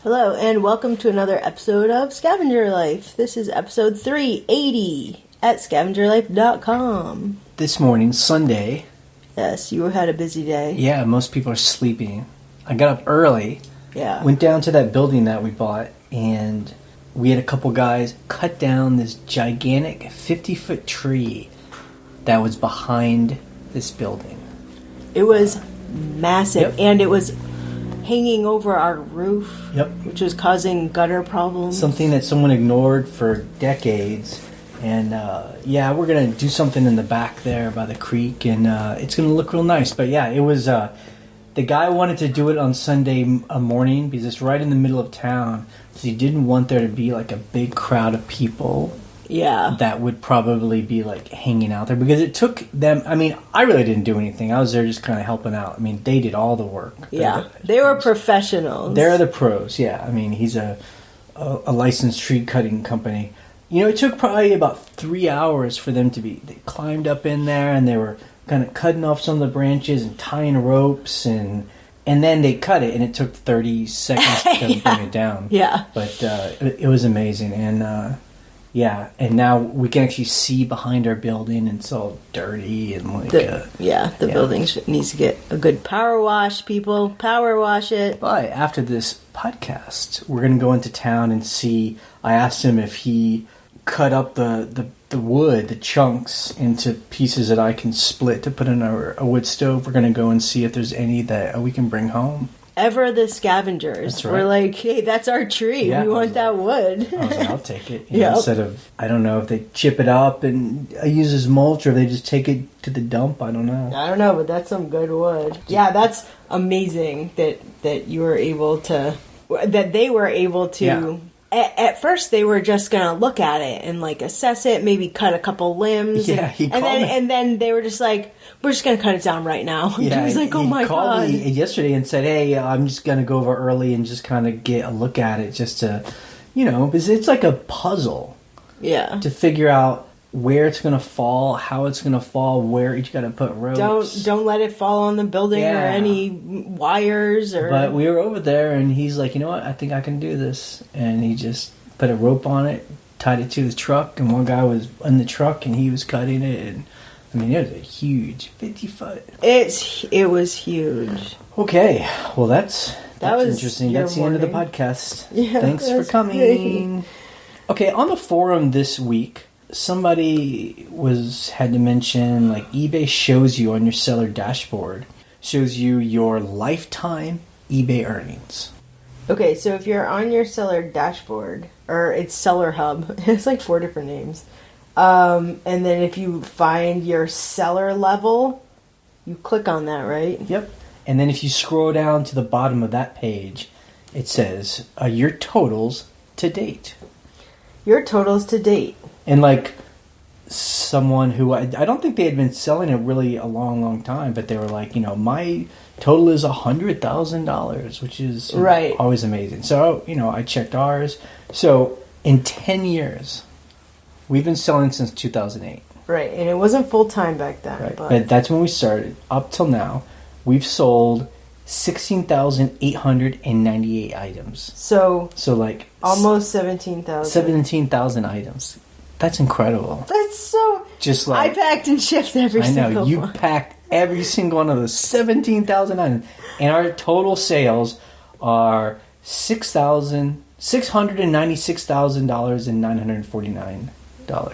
Hello, and welcome to another episode of Scavenger Life. This is episode 380 at scavengerlife.com. This morning, Sunday. Yes, you had a busy day. Yeah, most people are sleeping. I got up early. Yeah. Went down to that building that we bought, and we had a couple guys cut down this gigantic 50-foot tree that was behind this building. It was massive, Yep. and it was hanging over our roof, Yep. which was causing gutter problems. Something that someone ignored for decades. And, we're going to do something in the back there by the creek, and it's going to look real nice. But, yeah, it was... the guy wanted to do it on Sunday morning because it's right in the middle of town. So he didn't want there to be, like, a big crowd of people. Yeah. That would probably be, like, hanging out there. Because it took them... I mean, I really didn't do anything. I was there just kind of helping out. I mean, they did all the work. Yeah. They were professionals. They're the pros, yeah. I mean, he's a licensed tree cutting company. You know, it took probably about 3 hours for them to be... They climbed up in there, and they were kind of cutting off some of the branches and tying ropes, and then they cut it, and it took 30 seconds to bring it down. Yeah. But it was amazing, and... and now we can actually see behind our building, and it's all dirty and like... The building needs to get a good power wash, people. Power wash it. But after this podcast, we're going to go into town and see... I asked him if he cut up the wood, the chunks, into pieces that I can split to put in a wood stove. We're going to go and see if there's any that we can bring home. Ever the Scavengers. That's right. We're like, hey, that's our tree. Yeah, we want that wood. I was like, I'll take it. Yep. Instead of, I don't know if they chip it up and use as mulch, or if they just take it to the dump. I don't know. I don't know, but that's some good wood. Yeah, that's amazing that you were able to... That they were able to... Yeah. At first, they were just gonna look at it and like assess it, maybe cut a couple limbs. Yeah, and then they were just like, "We're just gonna cut it down right now." Yeah, he was like, "Oh my god!" He called me yesterday and said, "Hey, I'm just gonna go over early and just kind of get a look at it, just to, because it's like a puzzle. Yeah, to figure out where it's gonna fall, how it's gonna fall, where each got to put ropes. Don't let it fall on the building or any wires or. But we were over there, and he's like, "You know what? I think I can do this." And he just put a rope on it, tied it to the truck, and one guy was in the truck, and he was cutting it. And I mean, it was a huge 50-foot. It was huge. Okay, well that's was interesting. your That's the end of the morning. podcast. Yeah, Thanks for coming. great. Okay, on the forum this week, somebody had to mention, like, eBay shows you on your seller dashboard, shows you your lifetime eBay earnings. Okay, so if you're on your seller dashboard, or it's Seller Hub, it's like 4 different names. And then if you find your seller level, you click on that, right? Yep. And then if you scroll down to the bottom of that page, it says your totals to date. Your totals to date. And like someone who I don't think they had been selling it really a long time, but they were like, my total is $100,000, which is right. Always amazing. So, I checked ours. So in 10 years, we've been selling since 2008. Right, and it wasn't full time back then. Right. But That's when we started. Up till now, we've sold 16,898 items. So like almost 17,000. 17,000 items. That's incredible. That's so... Just like... I packed and shipped every single you one. packed every single one of those 17,000 items. And our total sales are $696,000 and $949.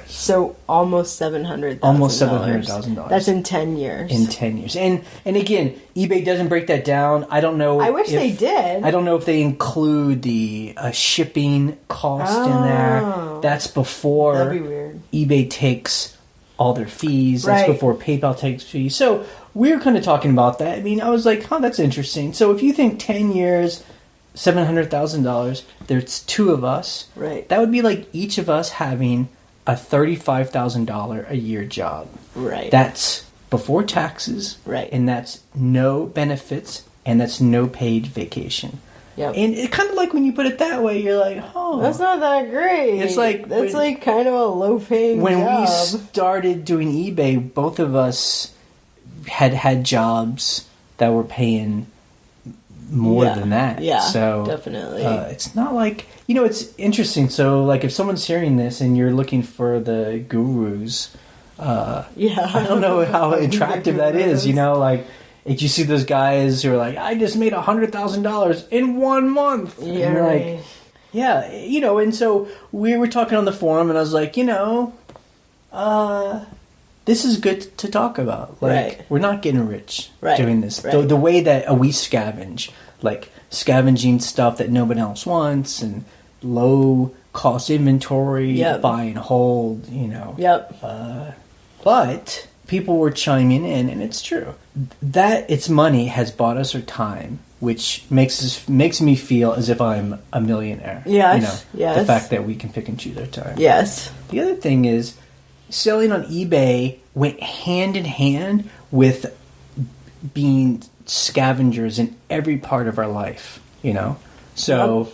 So almost $700,000. Almost $700,000. That's in 10 years. In 10 years. And again, eBay doesn't break that down. I don't know. I wish they did. I don't know if they include the shipping cost in there. That's before That'd be weird. eBay takes all their fees. Right. That's before PayPal takes fees. So we were kind of talking about that. I mean, I was like, that's interesting. So if you think 10 years, $700,000, there's two of us. Right. That would be like each of us having a $35,000 a year job. Right. That's before taxes. Right. And that's no benefits, and that's no paid vacation. Yep. And it kind of like when you put it that way, you're like, that's not that great. It's like that's like kind of a low paying when job. we started doing eBay, both of us had jobs that were paying more than that. Yeah, so definitely. It's not like, it's interesting. So like if someone's hearing this and you're looking for the gurus, I don't know how attractive that is. Like if you see those guys who are like, I just made $100,000 in 1 month. Yeah, and right. like, yeah, and so we were talking on the forum, and I was like, this is good to talk about. Like, right. We're not getting rich right. doing this. Right. The way that we scavenge, like scavenging stuff that nobody else wants, and low cost inventory, buy and hold, Yep. But people were chiming in, and it's true that it's money has bought us our time, which makes me feel as if I'm a millionaire. Yes. Yes. The fact that we can pick and choose our time. Yes. The other thing is, selling on eBay went hand in hand with being scavengers in every part of our life. So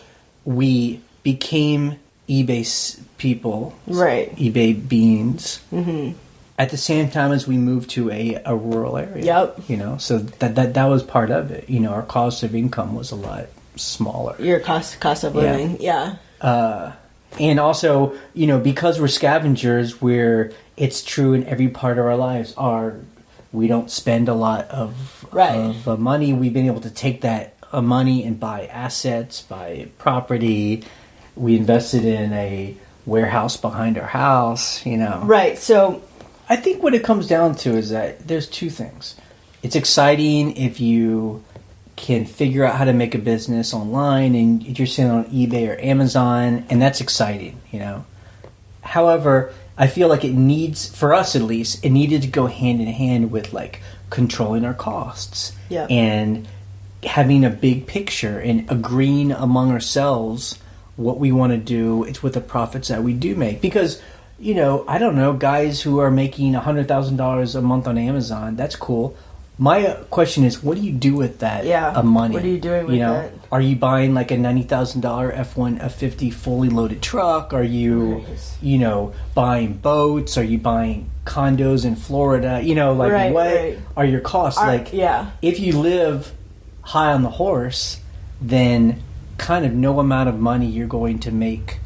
we became eBay people, right? eBay beings. Mm-hmm. At the same time as we moved to a rural area. Yep. So that was part of it. Our cost of income was a lot smaller. Your cost of living, yeah. And also, because we're scavengers, it's true in every part of our lives. We don't spend a lot of money. We've been able to take that money and buy assets, buy property. We invested in a warehouse behind our house. Right. So I think what it comes down to is that there's two things. It's exciting if you can figure out how to make a business online and you're selling on eBay or Amazon, and that's exciting, However, I feel like it needs, for us at least, it needed to go hand in hand with like controlling our costs and having a big picture and agreeing among ourselves what we want to do. It's with the profits that we do make, because I don't know, guys who are making $100,000 a month on Amazon, that's cool. My question is, what do you do with that money? What are you doing with that? Are you buying like a $90,000 F1, F50 fully loaded truck? Are you, buying boats? Are you buying condos in Florida? What are your costs? If you live high on the horse, then kind of no amount of money you're going to make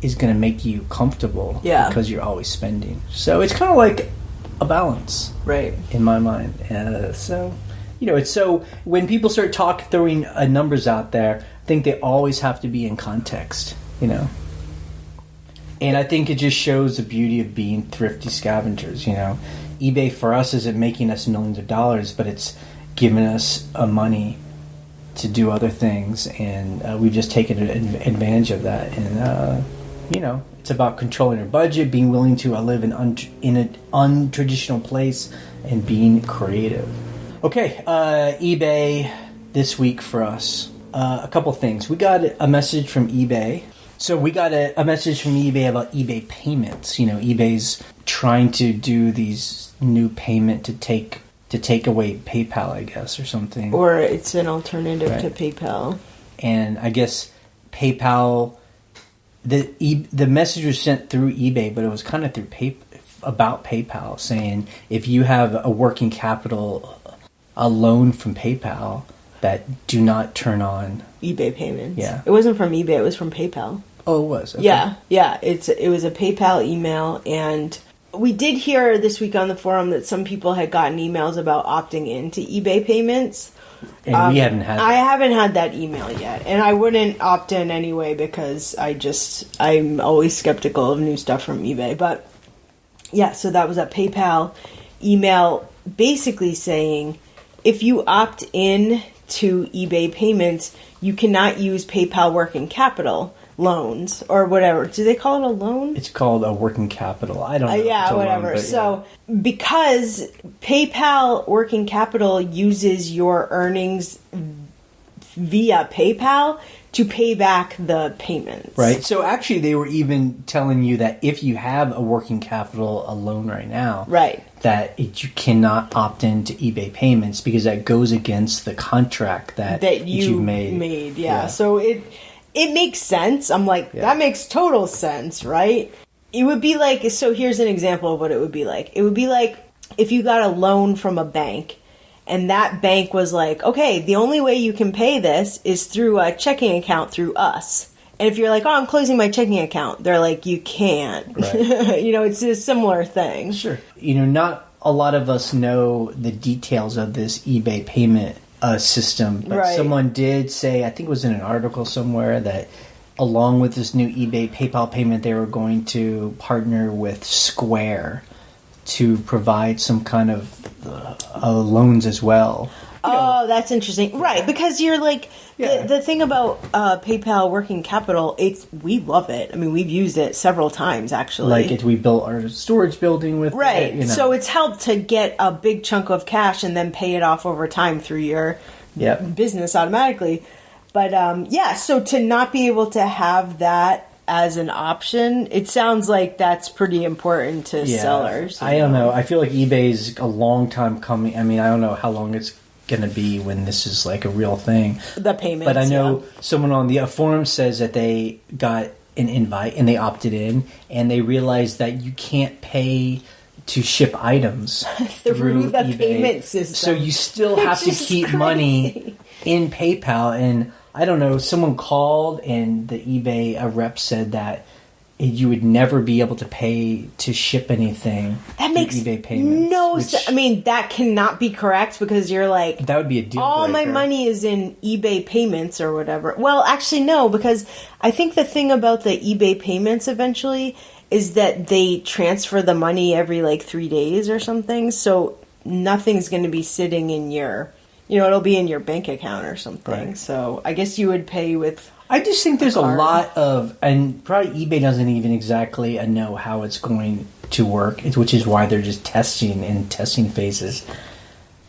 is going to make you comfortable because you're always spending. So it's kind of like a balance, right? In my mind. So when people start throwing numbers out there, I think they always have to be in context, And I think it just shows the beauty of being thrifty scavengers. eBay for us isn't making us millions of dollars, but it's giving us money to do other things, and we've just taken advantage of that. And it's about controlling our budget, being willing to live in an untraditional place, and being creative. Okay, eBay this week for us. A couple things. We got a message from eBay. So we got a message from eBay about eBay payments. eBay's trying to do these new payment to take away PayPal, I guess, or something. Or it's an alternative to PayPal. And I guess PayPal... The message was sent through eBay, but it was kind of through about PayPal, saying if you have a working capital, a loan from PayPal, that do not turn on eBay payments. Yeah, it wasn't from eBay; it was from PayPal. Oh, it was. Okay. Yeah. It was a PayPal email, and we did hear this week on the forum that some people had gotten emails about opting into eBay payments. And we haven't had that. I haven't had that email yet. And I wouldn't opt in anyway because I'm always skeptical of new stuff from eBay. But yeah, so that was a PayPal email basically saying if you opt in to eBay payments, you cannot use PayPal working capital loans or whatever. Do they call it a loan? It's called a working capital. I don't know. Yeah, whatever. So because PayPal working capital uses your earnings via PayPal to pay back the payments. Right. So actually they were even telling you that if you have a working capital, a loan right now, that you cannot opt into eBay payments because that goes against the contract that you've made. Yeah. So it makes sense. I'm like, that makes total sense, right? It would be like, so here's an example of what it would be like. It would be like if you got a loan from a bank And that bank was like, okay, the only way you can pay this is through a checking account through us. And if you're like, oh, I'm closing my checking account, they're like, you can't. Right. You know, it's a similar thing. Sure. You know, not a lot of us know the details of this eBay payment system, but Right. someone did say, I think it was in an article somewhere, that along with this new eBay PayPal payment, they were going to partner with Square to provide some kind of loans as well. Oh, that's interesting. Right, because you're like, Yeah. the thing about PayPal working capital, we love it. I mean, we've used it several times, actually. Like if we built our storage building with Right. it, you know. So it's helped to get a big chunk of cash and then pay it off over time through your Yep. business automatically. But yeah, so to not be able to have that as an option, it sounds like that's pretty important to sellers. I don't know. I feel like eBay's a long time coming. I mean, I don't know how long it's going to be when this is like a real thing. The payments. But I know someone on the forum says that they got an invite and they opted in, and they realized that you can't pay to ship items through the eBay. payment system. So you still have to Which is keep crazy. money in PayPal. And I don't know, someone called and the eBay rep said that you would never be able to pay to ship anything That through makes eBay payments. no which- sense. I mean, that cannot be correct because you're like, That would be a deal all my breaker. money is in eBay payments or whatever. Well, actually, no, because I think the thing about the eBay payments eventually is that they transfer the money every like 3 days or something. So nothing's going to be sitting in your, it'll be in your bank account or something. Right. So I guess you would pay with. I just think there's a card. lot of, and probably eBay doesn't even exactly know how it's going to work, which is why they're just testing in testing phases.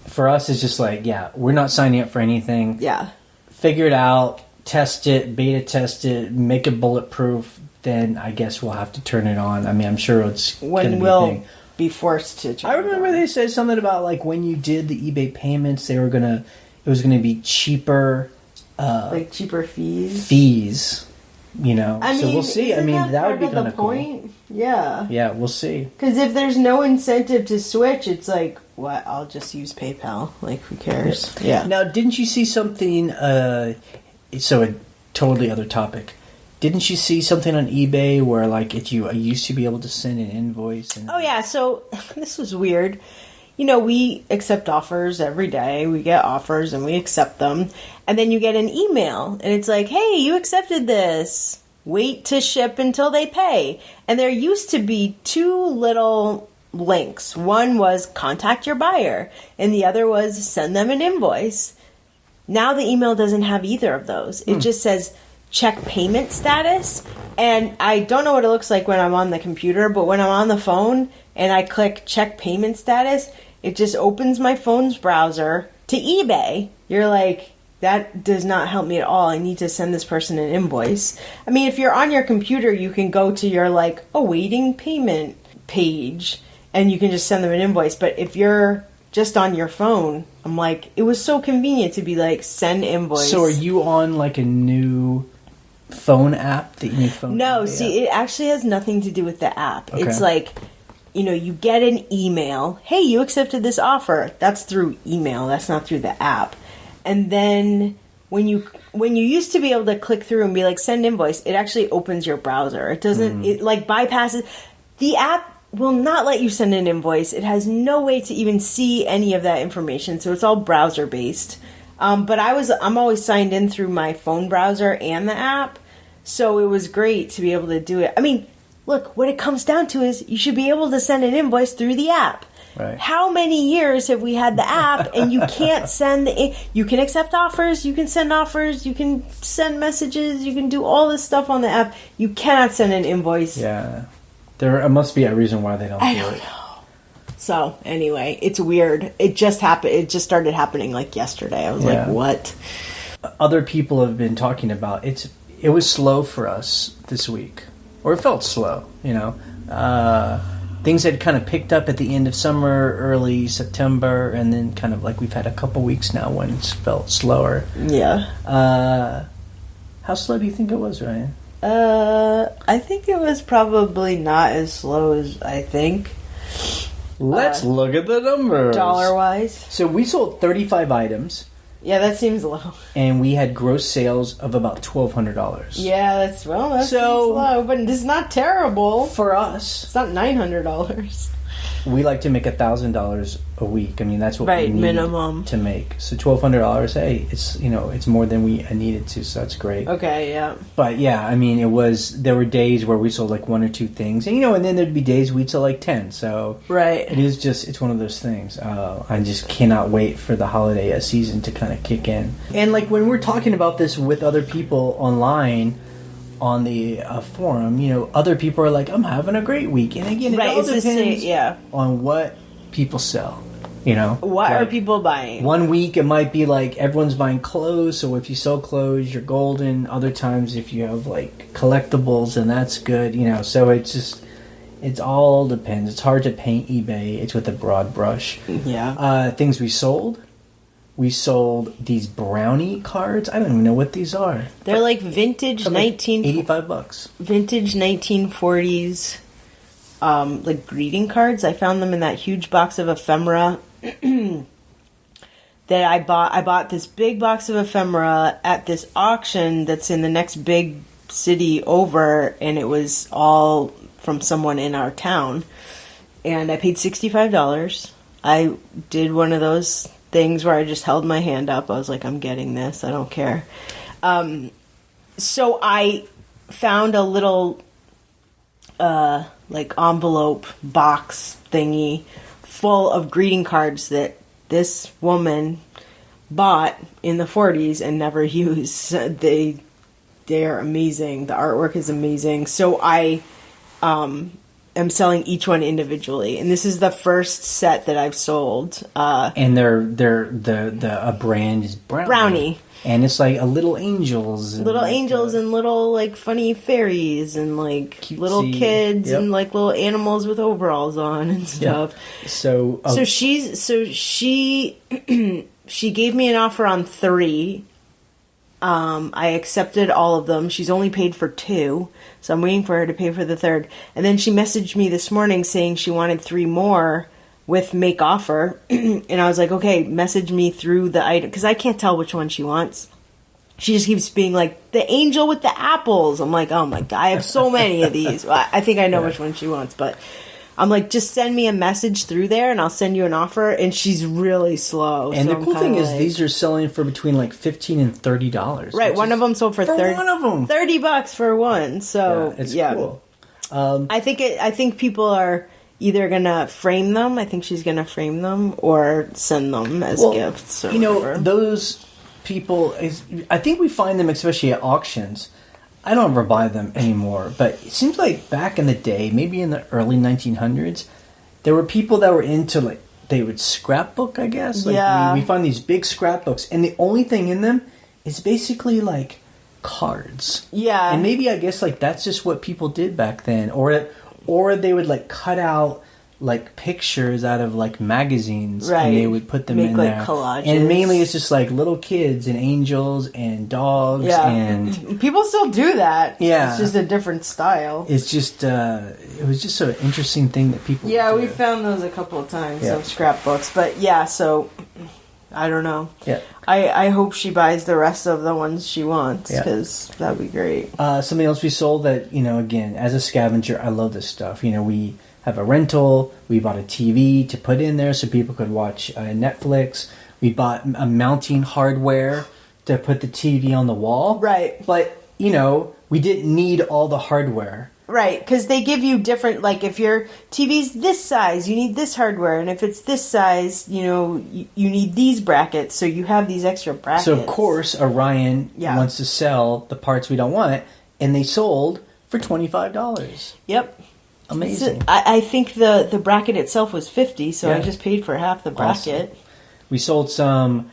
For us, it's just like, yeah, we're not signing up for anything. Yeah. Figure it out, test it, beta test it, make it bulletproof. Then I guess we'll have to turn it on. I mean, I'm sure it's going to When be a we'll thing. be forced to. I remember they said something about like when you did the eBay payments, it was gonna be cheaper like cheaper fees. fees. So we'll see. I isn't mean, that would be part of kind the of cool. point. Yeah. Yeah, we'll see. Because if there's no incentive to switch, it's like, what? I'll just use PayPal. Like, who cares? Yeah. Now, didn't you see something? So a totally other topic. Didn't you see something on eBay where like you used to be able to send an invoice? And Oh, yeah. So this was weird. We accept offers every day. We get offers and we accept them. And then you get an email and it's like, hey, you accepted this. Wait to ship until they pay. And there used to be two little links. One was contact your buyer and the other was send them an invoice. Now the email doesn't have either of those. It just says check payment status. And I don't know what it looks like when I'm on the computer, but when I'm on the phone and I click check payment status, it just opens my phone's browser to eBay. You're like, that does not help me at all. I need to send this person an invoice. I mean, if you're on your computer, you can go to your like awaiting payment page and you can just send them an invoice. But if you're just on your phone, I'm like, it was so convenient to be like, send invoice. So are you on like a new phone app that you need phone? No, app? see, it actually has nothing to do with the app. Okay. It's like, you get an email. Hey, you accepted this offer. That's through email. That's not through the app. And then when you used to be able to click through and be like, send invoice, it actually opens your browser. It doesn't, it like bypasses. The app will not let you send an invoice. It has no way to even see any of that information. So it's all browser based. But I'm always signed in through my phone browser and the app. So it was great to be able to do it. I mean, look, what it comes down to is you should be able to send an invoice through the app. Right. How many years have we had the app and you can't send you can accept offers, you can send offers, you can send messages, you can do all this stuff on the app. You cannot send an invoice. Yeah. There must be a reason why they don't do it. Know. So, anyway, it's weird. It just happened. It just started happening like yesterday. I was like, what? Other people have been talking about it was slow for us this week. Or it felt slow, Things had kind of picked up at the end of summer, early September, and then kind of like we've had a couple weeks now when it's felt slower. Yeah. How slow do you think it was, Ryan? I think it was probably not as slow as I think. Let's look at the numbers. dollar-wise. So we sold 35 items, Yeah, that seems low. and we had gross sales of about $1,200. Yeah, that seems low, but it's not terrible. For us, It's not $900. we like to make $1,000 a week. I mean, that's what we need minimum to make. So $1,200, hey, it's more than we needed to, so that's great. Okay, yeah. But yeah, I mean, there were days where we sold like 1 or 2 things, and and then there'd be days we'd sell like 10. So Right. it's one of those things. I just cannot wait for the holiday season to kind of kick in. And like when we're talking about this with other people online on the forum, other people are like, "I'm having a great week," and again, it all depends on what people sell. What are people buying? One week it might be like everyone's buying clothes, so if you sell clothes, you're golden. Other times, if you have like collectibles, and that's good. So it all depends. It's hard to paint eBay. It's with a broad brush. Yeah. Things we sold. We sold these brownie cards. I don't even know what these are. They're like vintage $85. vintage 1940s like greeting cards. I found them in that huge box of ephemera that I bought. I bought this big box of ephemera at this auction that's in the next big city over, and it was all from someone in our town. And I paid $65. I did one of those things where I just held my hand up. I was like, I'm getting this. I don't care. So I found a little like envelope box thingy full of greeting cards that this woman bought in the 40s and never used. They're amazing. The artwork is amazing. So I am selling each one individually, and this is the first set that I've sold. And the brand is Brownie. And it's like a little angels. And and little like funny fairies and like cutesy, little kids and like little animals with overalls on and stuff. Yep. So she she gave me an offer on 3. I accepted all of them. She's only paid for 2, so I'm waiting for her to pay for the 3rd. And then she messaged me this morning saying she wanted 3 more with make offer. And I was like, okay, message me through the item, because I can't tell which one she wants. She just keeps being like, the angel with the apples. I'm like, oh my God, I have so many of these. I think I know which one she wants, but I'm like, just send me a message through there and I'll send you an offer. And she's really slow. And the cool thing is these are selling for between like $15 and $30. Right. One of them sold for 30. One of them. $30 for one. So it's cool. I think people are either gonna frame them. I think she's gonna frame them or send them as gifts. Or whatever. Those people I think we find them especially at auctions. I don't ever buy them anymore, but it seems like back in the day, maybe in the early 1900s, there were people that were into like they would scrapbook, I guess. Like we find these big scrapbooks, and the only thing in them is basically like cards. Yeah. And maybe I guess like that's just what people did back then, or they would like cut out like pictures out of like magazines, and they would put them in like there. Collages. And mainly it's just like little kids and angels and dogs and people still do that. Yeah. It's just a different style. It's just it was just an interesting thing that people would do. We found those a couple of times, some scrapbooks. But so I don't know. Yeah. I hope she buys the rest of the ones she wants, because that'd be great. Something else we sold that, again, as a scavenger, I love this stuff. We have a rental. We bought a TV to put in there so people could watch Netflix. We bought a mounting hardware to put the TV on the wall. Right. But, we didn't need all the hardware. Right, because they give you different, like if your TV's this size, you need this hardware, and if it's this size, you need these brackets, so you have these extra brackets. So, of course, Orion wants to sell the parts we don't want, and they sold for $25. Yep. Amazing. So, I think the bracket itself was $50, so I just paid for half the bracket. Awesome. We sold some.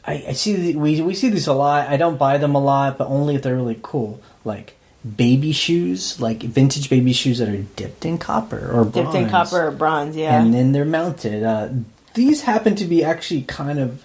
I see we see these a lot. I don't buy them a lot, but only if they're really cool, like baby shoes, like vintage baby shoes that are dipped in copper or bronze. Dipped in copper or bronze, and then they're mounted. These happen to be actually kind of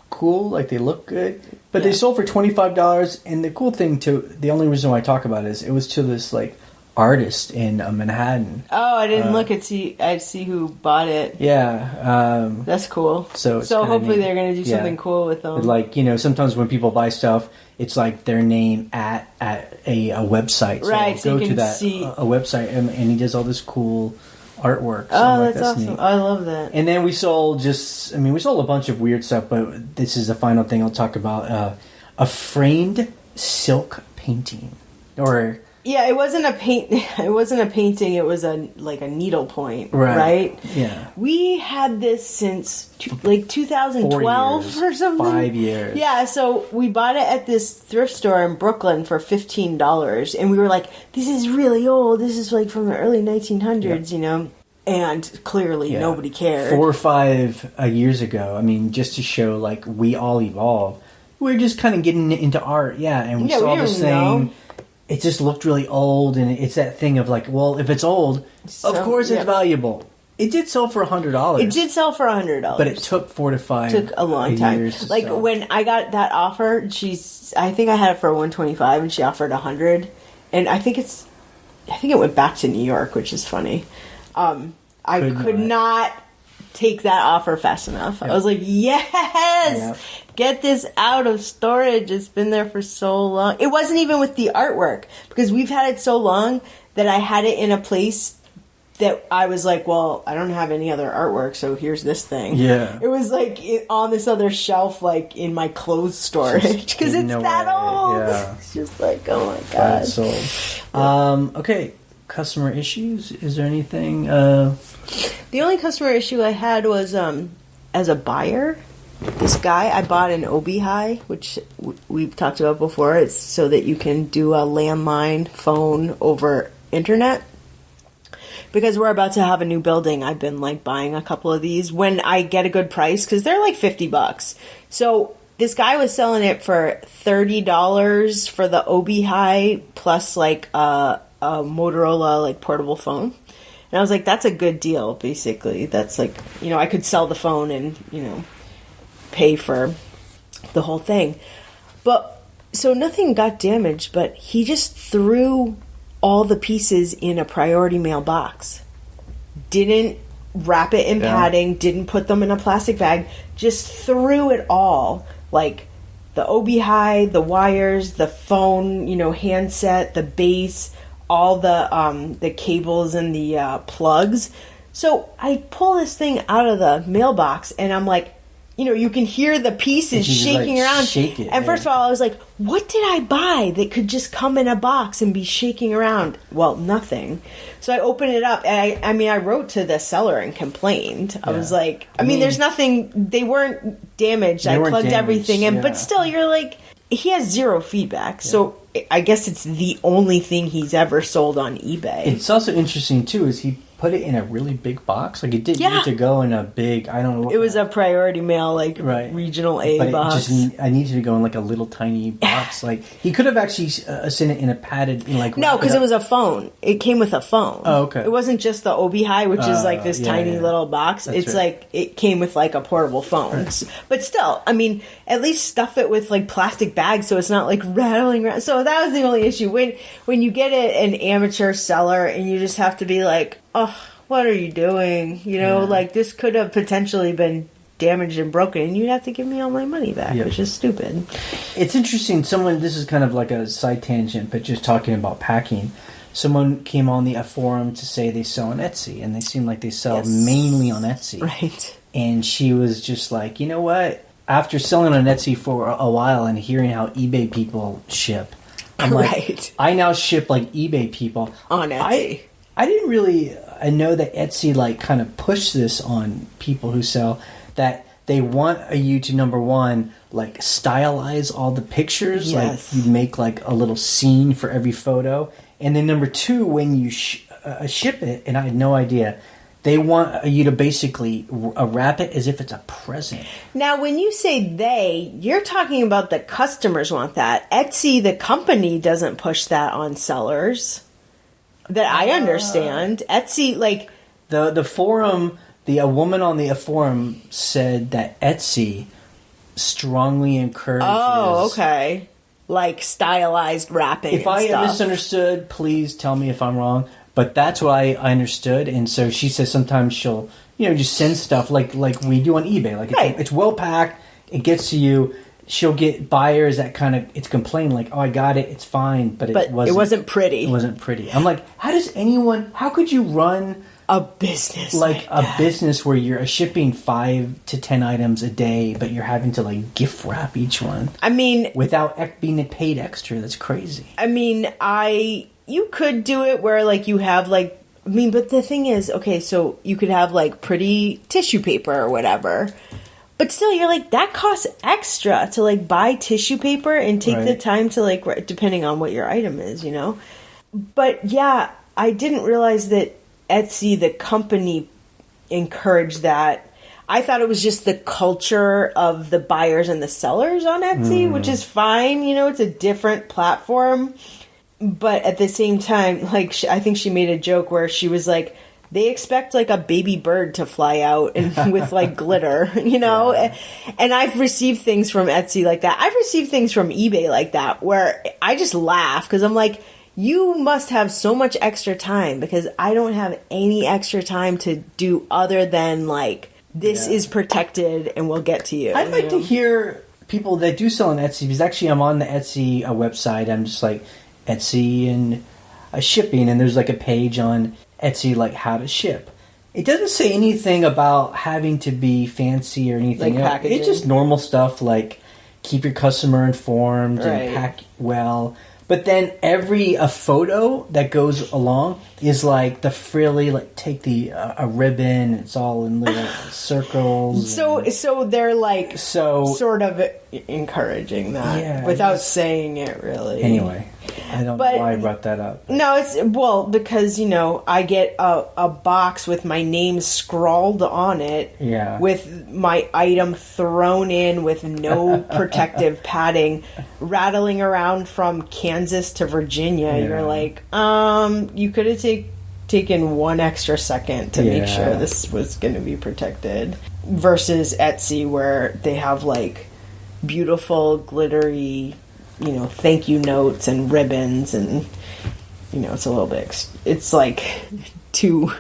cool, like they look good, but they sold for $25. And the cool thing the only reason why I talk about it is it was to this like artist in Manhattan. Oh, I didn't look at see. I see who bought it. Yeah. That's cool. So hopefully neat. they're gonna do something cool with them. Like, sometimes when people buy stuff, it's like their name at a website. So right. So go you can to that see a website, and he does all this cool artwork. So oh, that's awesome! Neat. I love that. And then we sold a bunch of weird stuff, but this is the final thing I'll talk about: a framed silk painting, or. Yeah, it wasn't a paint. It wasn't a painting. It was a needle point, right? Yeah. We had this since 2012 or something. 5 years. Yeah, so we bought it at this thrift store in Brooklyn for $15, and we were like, "This is really old. This is like from the early 1900s, And clearly, nobody cared. 4 or 5 years ago. I mean, just to show like we all evolve. We're just kind of getting into art, and we saw this thing. It just looked really old, and it's that thing of like, well, if it's old, of course it's valuable. It did sell for $100. It did sell for $100, but it took 4 to 5. Took a long time. Like when I got that offer, I think I had it for $125, and she offered $100, and I think it went back to New York, which is funny. I could not take that offer fast enough. Yep. I was like, yes, get this out of storage. It's been there for so long. It wasn't even with the artwork, because we've had it so long that I had it in a place that I was like, well, I don't have any other artwork, so here's this thing. Yeah. It was like on this other shelf, like in my clothes storage, because it's that old. Yeah. It's just like, oh my God. Sold. Okay. Customer issues? Is there anything? The only customer issue I had was as a buyer. This guy, I bought an Obi-Hi, which we've talked about before. It's so that you can do a landline phone over internet. Because we're about to have a new building, I've been like buying a couple of these when I get a good price, because they're like $50. So this guy was selling it for $30 for the Obi-Hi plus like a Motorola like portable phone. And I was like, that's a good deal, basically. That's like, I could sell the phone and, pay for the whole thing. But, so nothing got damaged, but he just threw all the pieces in a priority mail box. Didn't wrap it in padding, didn't put them in a plastic bag, just threw it all. Like, the Obi-Hi, the wires, the phone, handset, the base, all the cables and the plugs. So I pull this thing out of the mailbox, and I'm like, you can hear the pieces shaking around. Shake it, and first of all, I was like, what did I buy that could just come in a box and be shaking around? Well, nothing. So I opened it up, and I wrote to the seller and complained. I was like, there's nothing, they weren't damaged. I plugged everything in, but still, you're like, he has zero feedback. So I guess it's the only thing he's ever sold on eBay. It's also interesting, too, is he put it in a really big box. Like, it didn't need to go in a big, I don't know what. It was a priority mail, like, regional A box. I needed to go in, like, a little tiny box. Like, he could have actually sent it in a padded, No, because it was a phone. It came with a phone. Oh, okay. It wasn't just the Obi-Hi, which is, like, this tiny little box. That's it's like, it came with, like, a portable phone. Right. But still, at least stuff it with, like, plastic bags so it's not, like, rattling around. So that was the only issue. When you get an amateur seller and you just have to be like, oh, what are you doing? Like, this could have potentially been damaged and broken, and you'd have to give me all my money back, which is stupid. It's interesting. This is kind of like a side tangent, but just talking about packing. Someone came on the forum to say they sell on Etsy, and they seem like they sell mainly on Etsy. Right. And she was just like, you know what? After selling on Etsy for a while and hearing how eBay people ship, I'm like, I now ship like eBay people on Etsy. I didn't really know that Etsy like kind of pushed this on people who sell, that they want you to, number one, like stylize all the pictures. Like you make like a little scene for every photo. And then number two, when you ship it, and I had no idea, they want you to basically wrap it as if it's a present. Now, when you say they, you're talking about the customers want that. Etsy, the company, doesn't push that on sellers. That I understand. Etsy, like... The forum, a woman on the forum said that Etsy strongly encourages... Oh, okay. like stylized wrapping. If I misunderstood, please tell me if I'm wrong. But that's what I understood. And so she says sometimes she'll, just send stuff like we do on eBay. Like it's well packed. It gets to you. She'll get buyers that kind of complain like, "Oh, I got it. It's fine, but it wasn't pretty. It wasn't pretty." I'm like, how could you run a business like a business where you're shipping 5 to 10 items a day, but you're having to like gift wrap each one? I mean, without being paid extra. That's crazy. I mean, you could do it where like you have like, but the thing is, okay, so you could have like pretty tissue paper or whatever, but still you're like, that costs extra to like buy tissue paper and take the time to like, depending on what your item is, But yeah, I didn't realize that Etsy, the company, encouraged that. I thought it was just the culture of the buyers and the sellers on Etsy, which is fine. It's a different platform. But at the same time, like, I think she made a joke where she was like, they expect like a baby bird to fly out and with like glitter, Yeah. And I've received things from Etsy like that. I've received things from eBay like that where I just laugh because I'm like, you must have so much extra time because I don't have any extra time to do other than like, this is protected and we'll get to you. I'd like to hear people that do sell on Etsy because actually I'm on the Etsy website. I'm just like Etsy and shipping, and there's like a page on Etsy like how to ship. It doesn't say anything about having to be fancy or anything. Like packaging. It's just normal stuff like keep your customer informed and pack well. But then a photo that goes along is like the frilly, like take a ribbon. It's all in little circles. So they're like sort of encouraging that without saying it really. Anyway, I don't know why I brought that up. No, it's because I get a box with my name scrawled on it. Yeah. With my item thrown in with no protective padding, rattling around from Kansas to Virginia. Yeah. You're like, you could have taken one extra second to make sure this was going to be protected. Versus Etsy, where they have like beautiful glittery, thank you notes and ribbons, and it's a little bit. It's like two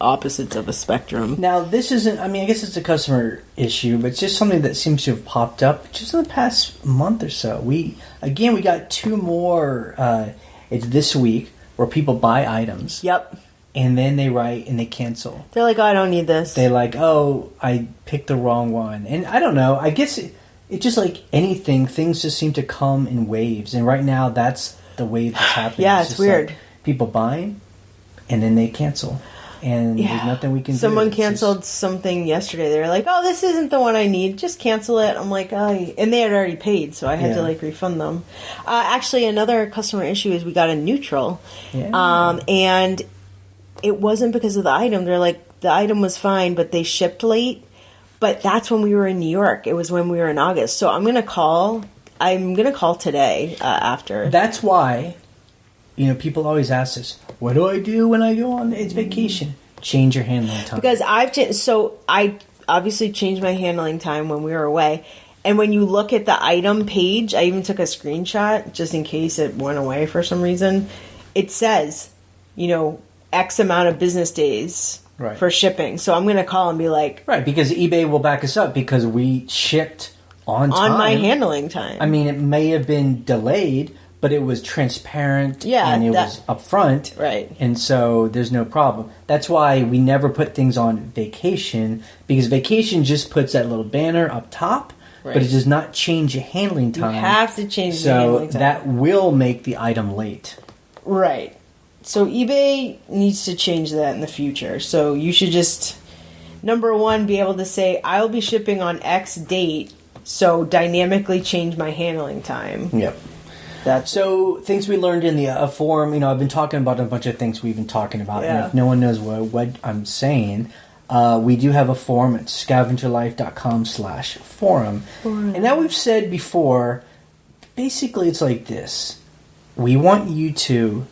opposites of a spectrum. Now, this isn't. I mean, I guess it's a customer issue, but it's just something that seems to have popped up just in the past month or so. We got 2 more. It's this week where people buy items. Yep. And then they write and they cancel. They're like, oh, I don't need this. They're like, oh, I picked the wrong one. And I don't know. I guess it's just like anything. Things just seem to come in waves. And right now, that's the wave that's happening. Yeah, it's weird. Like people buying and then they cancel. And there's nothing we can do. Someone canceled something yesterday. They were like, oh, this isn't the one I need. Just cancel it. I'm like, oh. And they had already paid, so I had to like refund them. Actually, another customer issue is we got a neutral. Yeah. And it wasn't because of the item. They're like, the item was fine, but they shipped late. But that's when we were in New York. It was when we were in August. So I'm going to call today after. That's why, people always ask us, what do I do when I go on its vacation? Change your handling time. Because I obviously changed my handling time when we were away. And when you look at the item page, I even took a screenshot just in case it went away for some reason. It says, X amount of business days for shipping. So I'm going to call and be like... Right, because eBay will back us up because we shipped on time. On my handling time. I mean, it may have been delayed, but it was transparent and it was upfront. Right. And so there's no problem. That's why we never put things on vacation, because vacation just puts that little banner up top, but it does not change the handling time. You have to change the handling time. So that will make the item late. Right. So eBay needs to change that in the future. So you should just, number one, be able to say, I'll be shipping on X date, so dynamically change my handling time. Yep. So things we learned in the forum, I've been talking about a bunch of things we've been talking about. Yeah. And if no one knows what I'm saying, we do have a forum at scavengerlife.com/forum. And now we've said before, basically it's like this. We want you to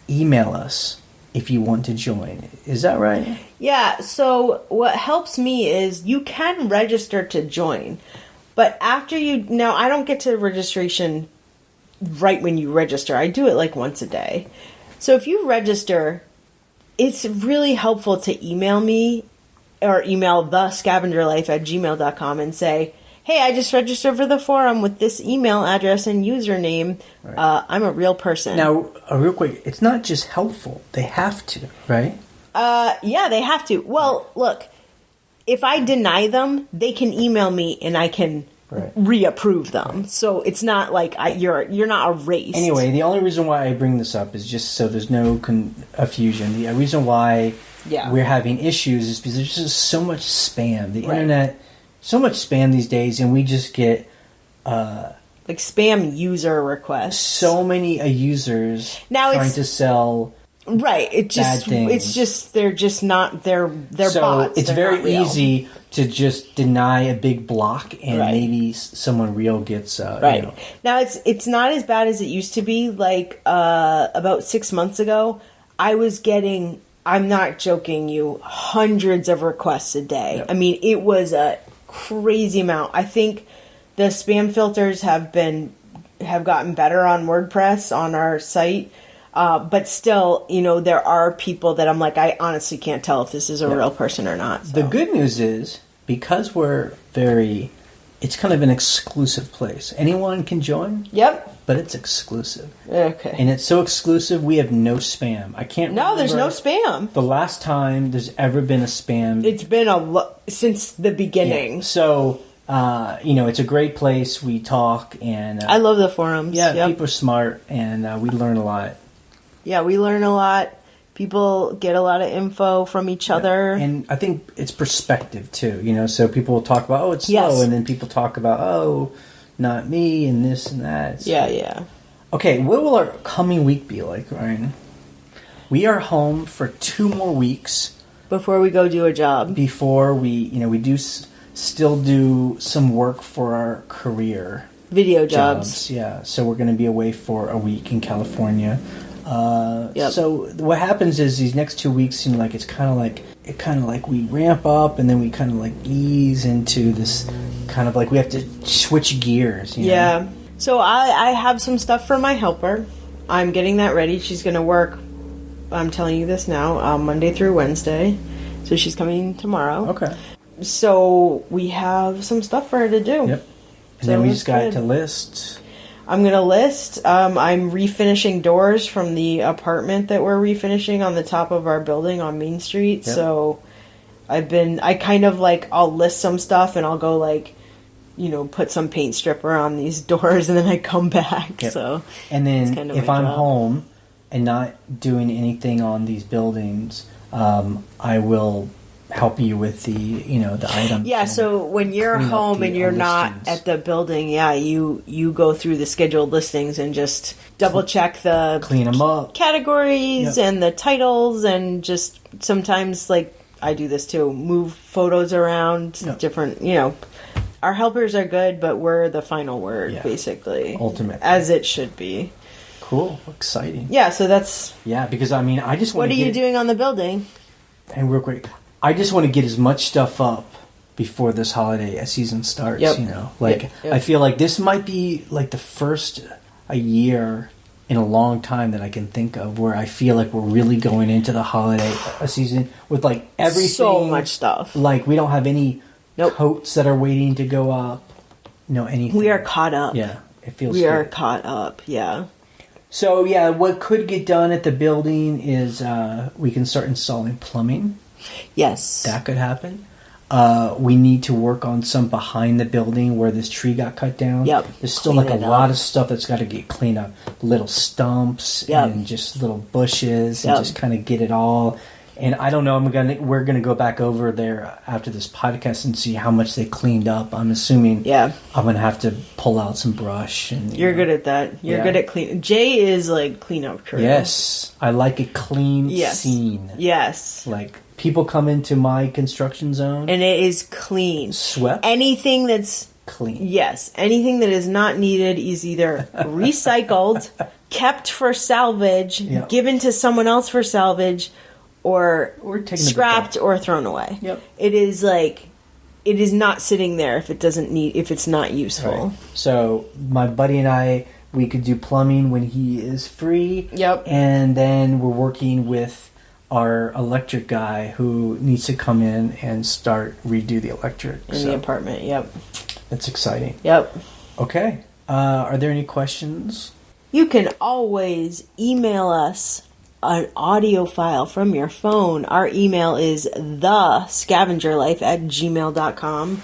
email us if you want to join. Is that right? Yeah, so what helps me is you can register to join. But after now I don't get to registration right when you register. I do it like once a day. So if you register, it's really helpful to email me or email thescavengerlife@gmail.com and say, hey, I just registered for the forum with this email address and username. Right. I'm a real person. Now, real quick, it's not just helpful. They have to, right? Yeah, they have to. Well, look, if I deny them, they can email me and I can reapprove them. Right. So it's not like you're not erased. Anyway, the only reason why I bring this up is just so there's no confusion. The reason why we're having issues is because there's just so much spam. The internet... So much spam these days, and we just get like spam user requests. So many users now trying to sell bad things. It's just they're just not they're so bots. It's very easy to just deny a big block, and maybe someone real gets Now it's not as bad as it used to be. Like about 6 months ago, I was getting. I'm not joking you, hundreds of requests a day. Yep. I mean, it was a crazy amount. I think the spam filters have gotten better on WordPress on our site, but still, there are people that I'm like, I honestly can't tell if this is a real person or not. So. The good news is because it's kind of an exclusive place. Anyone can join. Yep. But it's exclusive. Okay. And it's so exclusive, we have no spam. I can't remember. No, there's no spam. The last time there's ever been a spam. It's been since the beginning. Yeah. So, it's a great place. We talk and... I love the forums. Yeah, people are smart and we learn a lot. Yeah, we learn a lot. People get a lot of info from each other. And I think it's perspective too, so people will talk about, it's slow, and then people talk about, not me, and this and that. So. Yeah. Okay, what will our coming week be like, Ryan? We are home for 2 more weeks. Before we go do a job. Before we do still do some work for our career. Video jobs. Yeah, so we're going to be away for a week in California. So what happens is these next 2 weeks seem like it's kind of like we ramp up and then we kind of like ease into this kind of like we have to switch gears. You know? So I have some stuff for my helper. I'm getting that ready. She's going to work, I'm telling you this now, Monday through Wednesday. So she's coming tomorrow. Okay. So we have some stuff for her to do. Yep. And then we just got to list. I'm going to list. I'm refinishing doors from the apartment that we're refinishing on the top of our building on Main Street. Yep. So I'll list some stuff and I'll go put some paint stripper on these doors and then I come back. Yep. So, and then if I'm home and not doing anything on these buildings, I will help you with the items. Yeah, so when you're home and you're not at the building, you go through the scheduled listings and just double check the clean them up categories and the titles, and just sometimes I do this too, move photos around different, our helpers are good, but we're the final word basically. Ultimately. As it should be. Cool. Exciting. Yeah, so that's because I just want What are you doing on the building? And real quick, I just want to get as much stuff up before this holiday season starts, I feel like this might be like the first a year in a long time that I can think of where I feel like we're really going into the holiday season with everything. So much stuff. We don't have any coats that are waiting to go up. No, anything. We are caught up. Yeah, it feels We good. are caught up, yeah. So, what could get done at the building is we can start installing plumbing. Yes. That could happen. We need to work on some behind the building where this tree got cut down. Yep. There's still lot of stuff that's got to get cleaned up. Little stumps and just little bushes and just kind of get it all. And I don't know, we're gonna go back over there after this podcast and see how much they cleaned up. I'm assuming I'm gonna have to pull out some brush. And You're good at that. You're good at clean. Jay is cleanup crew. Yes. I like a clean scene. Yes. People come into my construction zone. And it is clean. Swept. Anything that's... clean. Yes. Anything that is not needed is either recycled, kept for salvage, given to someone else for salvage, or scrapped or thrown away. Yep. It is it is not sitting there if it's not useful. Right. So my buddy and I, We could do plumbing when he is free. Yep. And then we're working with our electric guy who needs to come in and redo the electric. In the apartment, yep. That's exciting. Yep. Okay. Are there any questions? You can always email us an audio file from your phone. Our email is thescavengerlife@gmail.com.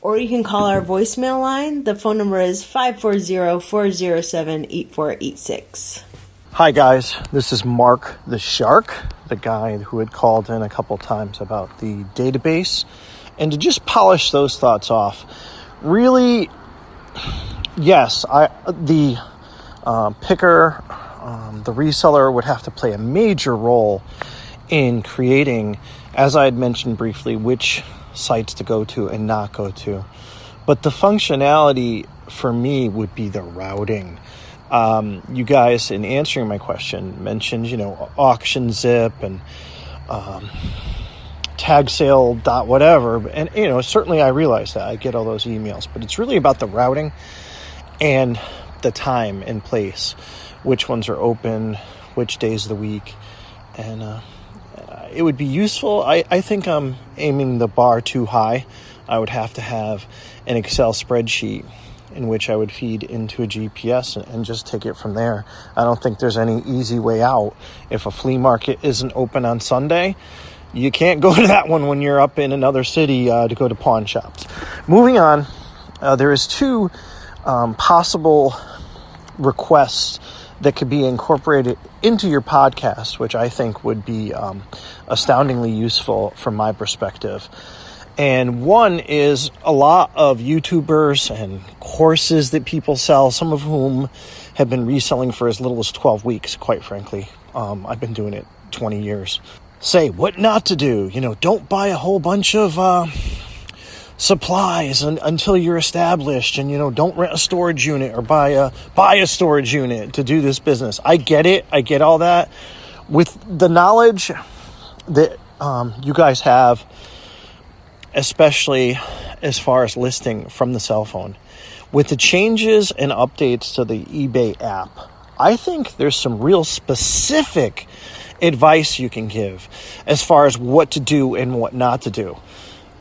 Or you can call our voicemail line. The phone number is 540-407-8486. Hi guys, this is Mark the Shark, the guy who had called in a couple times about the database. And to just polish those thoughts off, really, yes, the picker, the reseller would have to play a major role in creating, as I had mentioned briefly, which sites to go to and not go to. But the functionality for me would be the routing. You guys, in answering my question, mentioned, auction zip and tag sale dot whatever. And, certainly I realize that. I get all those emails. But it's really about the routing and the time and place. Which ones are open, which days of the week. And it would be useful. I think I'm aiming the bar too high. I would have to have an Excel spreadsheet in which I would feed into a GPS and just take it from there. I don't think there's any easy way out. If a flea market isn't open on Sunday, you can't go to that one when you're up in another city to go to pawn shops. Moving on, there is two possible requests that could be incorporated into your podcast, which I think would be astoundingly useful from my perspective. And one is a lot of YouTubers and courses that people sell, some of whom have been reselling for as little as 12 weeks, quite frankly. I've been doing it 20 years. Say what not to do. Don't buy a whole bunch of supplies until you're established, and don't rent a storage unit or buy a storage unit to do this business. I get it. I get all that. With the knowledge that you guys have, especially as far as listing from the cell phone, with the changes and updates to the eBay app, I think there's some real specific advice you can give as far as what to do and what not to do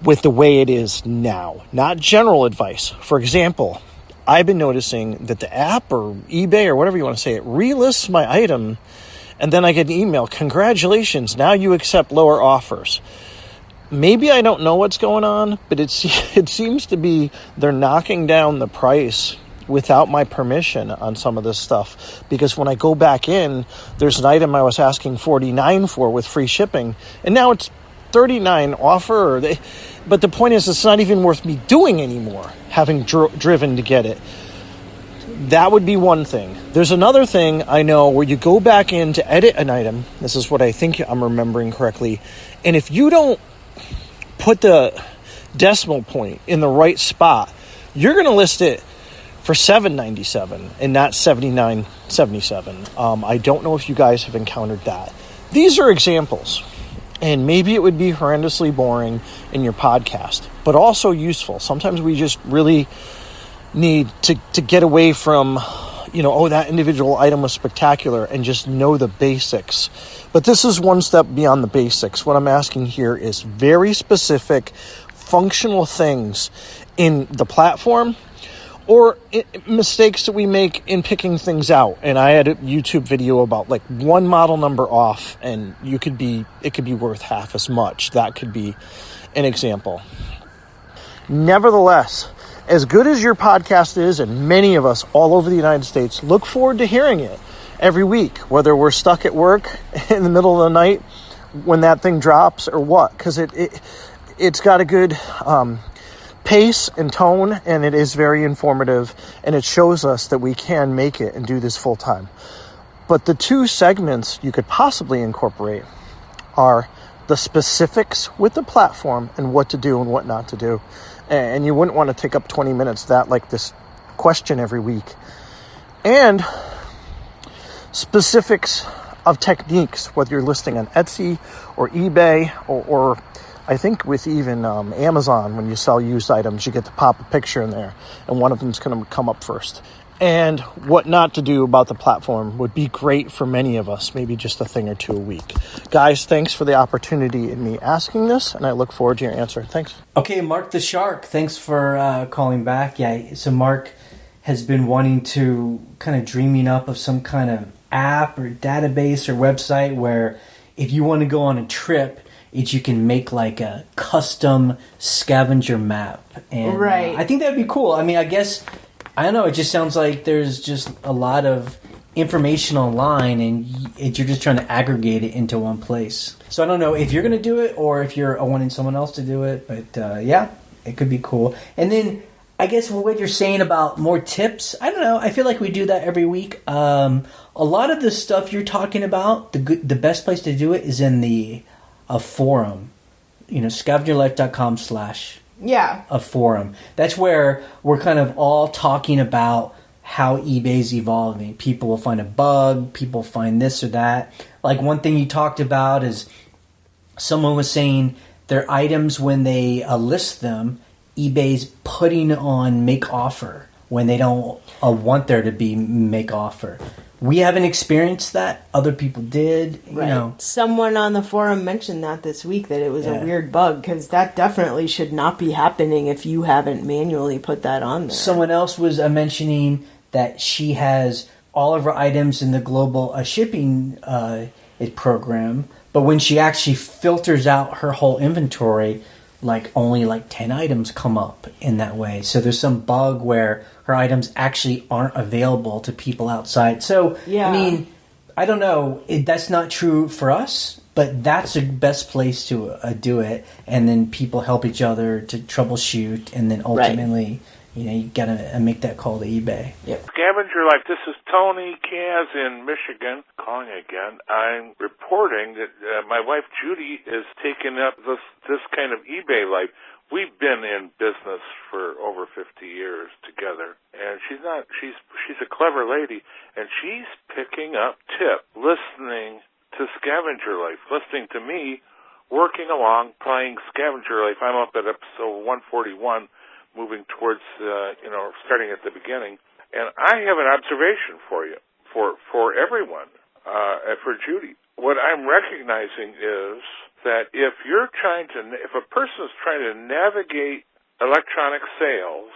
with the way it is now, not general advice. For example, I've been noticing that the app or eBay or whatever you want to say, it relists my item, and then I get an email, congratulations, now you accept lower offers. Maybe I don't know what's going on, but it seems to be they're knocking down the price without my permission on some of this stuff. Because when I go back in, there's an item I was asking $49 for with free shipping, and now it's $39 offer. But the point is, it's not even worth me doing anymore, having driven to get it. That would be one thing. There's another thing I know where you go back in to edit an item. This is what I think I'm remembering correctly. And if you don't put the decimal point in the right spot, you're going to list it for $7.97 and not $79.77. I don't know if you guys have encountered that. These are examples, and maybe it would be horrendously boring in your podcast, but also useful. Sometimes we just really need to get away from, that individual item was spectacular, and just know the basics. But this is one step beyond the basics. What I'm asking here is very specific, functional things in the platform, or mistakes that we make in picking things out. And I had a YouTube video about one model number off, and it could be worth half as much. That could be an example. Nevertheless, as good as your podcast is, and many of us all over the United States look forward to hearing it every week, whether we're stuck at work in the middle of the night when that thing drops or what, because it's got a good pace and tone, and it is very informative, and it shows us that we can make it and do this full time. But the two segments you could possibly incorporate are the specifics with the platform and what to do and what not to do. And you wouldn't want to take up 20 minutes this question every week. And specifics of techniques, whether you're listing on Etsy or eBay or I think with even Amazon, when you sell used items, you get to pop a picture in there, and one of them's going to come up first. and what not to do about the platform would be great for many of us, maybe just a thing or two a week. Guys, thanks for the opportunity in me asking this, and I look forward to your answer. Thanks. Okay, Mark the Shark, thanks for calling back. Yeah, so Mark has been wanting to kind of dreaming up of some kind of app or database or website where if you want to go on a trip, you can make like a custom scavenger map. And right. I think that would be cool. I mean, I guess... I don't know, it just sounds like there's just a lot of information online and you're just trying to aggregate it into one place. So I don't know if you're going to do it or if you're wanting someone else to do it, but yeah, it could be cool. And then I guess what you're saying about more tips, I don't know, I feel like we do that every week. A lot of the stuff you're talking about, the best place to do it is in a forum, scavengerlife.com/ Yeah. a forum. That's where we're kind of all talking about how eBay's evolving. People will find a bug, people find this or that. Like one thing you talked about is someone was saying their items when they list them, eBay's putting on make offer when they don't want there to be make offer. We haven't experienced that. Other people did. Right. Someone on the forum mentioned that this week, that it was a weird bug, because that definitely should not be happening if you haven't manually put that on there. Someone else was mentioning that she has all of her items in the global shipping program, but when she actually filters out her whole inventory, only 10 items come up in that way. So there's some bug where her items actually aren't available to people outside. So, yeah. I mean, I don't know. That's not true for us, but that's the best place to do it. And then people help each other to troubleshoot. And then ultimately, you got to make that call to eBay. Yep. Scavenger Life, this is Tony Kaz in Michigan calling again. I'm reporting that my wife Judy is taking up this kind of eBay life. We've been in business for over 50 years together, and she's a clever lady, and she's picking up tips, listening to Scavenger Life, listening to me, working along, playing Scavenger Life. I'm up at episode 141, moving towards, starting at the beginning, and I have an observation for you, for everyone, for Judy. What I'm recognizing is that if a person is trying to navigate electronic sales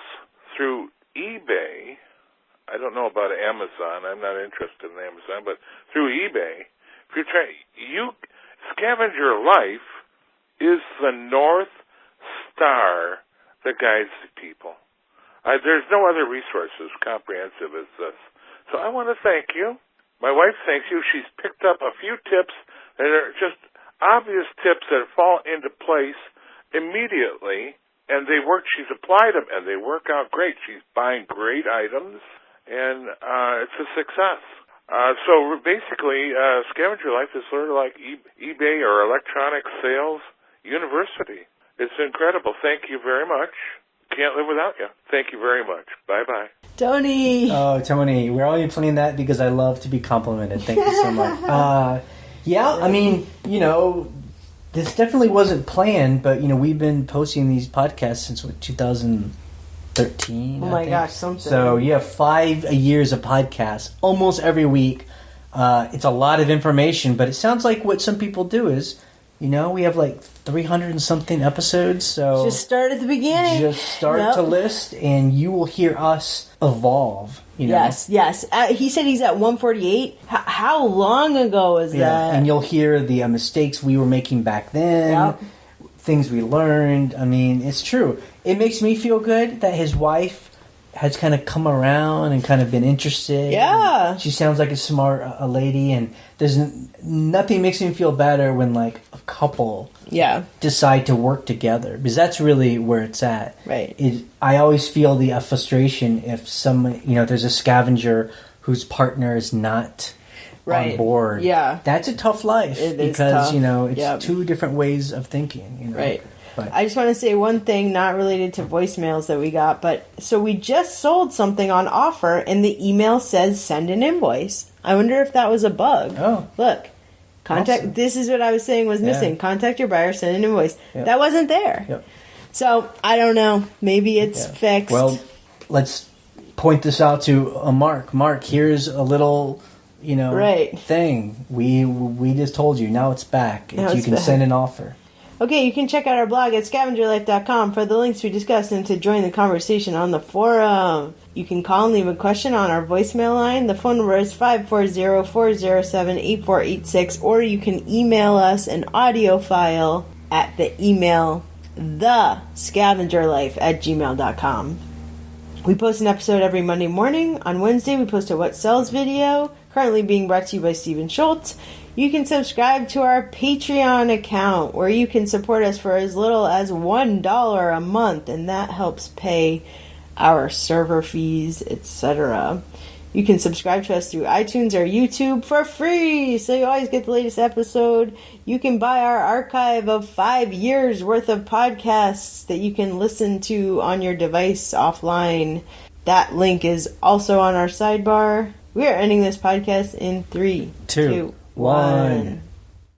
through eBay, I don't know about Amazon, I'm not interested in Amazon, but through eBay, if you're Scavenger Life is the North Star that guides the people. There's no other resources comprehensive as this. So I want to thank you. My wife thanks you. She's picked up a few tips that are just obvious tips that fall into place immediately, and they work. She's applied them, and they work out great. She's buying great items, and it's a success. So basically, Scavenger Life is sort of like eBay or electronic sales university. It's incredible. Thank you very much. Can't live without you. Thank you very much. Bye-bye. Tony! Oh, Tony, we're only playing that because I love to be complimented. Thank you so much. Yeah, I mean, this definitely wasn't planned, but, we've been posting these podcasts since, 2013? Oh my gosh, something. So, 5 years of podcasts, almost every week. It's a lot of information, but it sounds like what some people do is, we have 300 and something episodes, so... Just start at the beginning. Just start to list, and you will hear us evolve, Yes. He said he's at 148. How long ago was that? And you'll hear the mistakes we were making back then, things we learned. I mean, it's true. It makes me feel good that his wife has kind of come around and kind of been interested. Yeah. She sounds like a smart lady, and there's nothing makes me feel better when a couple decide to work together, because that's really where it's at. Right. I always feel the frustration if there's a scavenger whose partner is not on board. Yeah. That's a tough life because tough. it's two different ways of thinking. Right. But I just want to say one thing not related to voicemails that we got, but so we just sold something on offer and the email says send an invoice. I wonder if that was a bug. Oh. Look. Awesome. This is what I was saying was missing. Contact your buyer, send an invoice. Yep. That wasn't there. Yep. So, I don't know. Maybe it's fixed. Well, let's point this out to Mark. Mark, here's a little, Right. thing. We just told you. Now it's back. Now you it's can back. send an offer. Okay, you can check out our blog at scavengerlife.com for the links we discussed and to join the conversation on the forum. You can call and leave a question on our voicemail line. The phone number is 540-407-8486, or you can email us an audio file at the email thescavengerlife@gmail.com. We post an episode every Monday morning. On Wednesday, we post a What Sells video, currently being brought to you by Stephen Schultz. You can subscribe to our Patreon account, where you can support us for as little as $1 a month, and that helps pay our server fees, etc. You can subscribe to us through iTunes or YouTube for free, so you always get the latest episode. You can buy our archive of 5 years worth of podcasts that you can listen to on your device offline. That link is also on our sidebar. We are ending this podcast in 3, 2, 1.